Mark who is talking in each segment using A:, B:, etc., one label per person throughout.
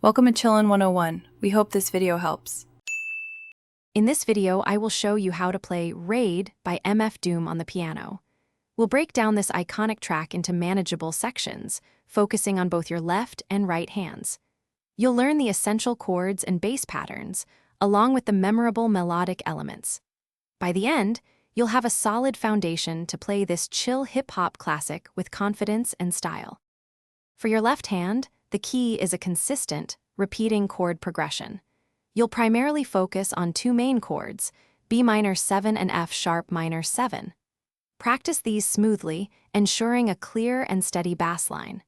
A: Welcome to Chillin' 101. We hope this video helps.
B: In this video, I will show you how to play Raid by MF Doom on the piano. We'll break down this iconic track into manageable sections, focusing on both your left and right hands. You'll learn the essential chords and bass patterns, along with the memorable melodic elements. By the end, you'll have a solid foundation to play this chill hip-hop classic with confidence and style. For your left hand, the key is a consistent, repeating chord progression. You'll primarily focus on two main chords, B minor 7 and F sharp minor 7. Practice these smoothly, ensuring a clear and steady bass line.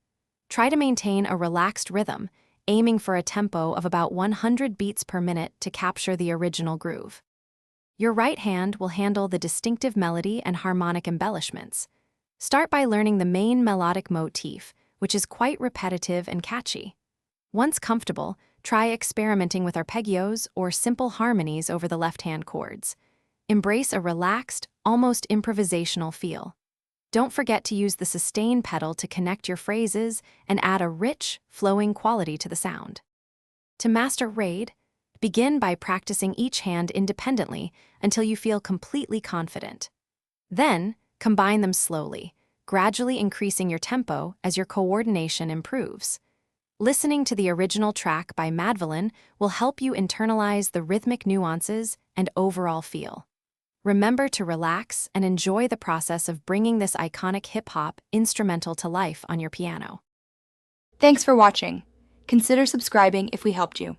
B: Try to maintain a relaxed rhythm, aiming for a tempo of about 100 beats per minute to capture the original groove. Your right hand will handle the distinctive melody and harmonic embellishments. Start by learning the main melodic motif, which is quite repetitive and catchy. Once comfortable, try experimenting with arpeggios or simple harmonies over the left-hand chords. Embrace a relaxed, almost improvisational feel. Don't forget to use the sustain pedal to connect your phrases and add a rich, flowing quality to the sound. To master Raid, begin by practicing each hand independently until you feel completely confident. Then, combine them slowly, gradually increasing your tempo as your coordination improves. Listening to the original track by Madvillain will help you internalize the rhythmic nuances and overall feel. Remember to relax and enjoy the process of bringing this iconic hip-hop instrumental to life on your piano.
C: Thanks for watching. Consider subscribing if we helped you.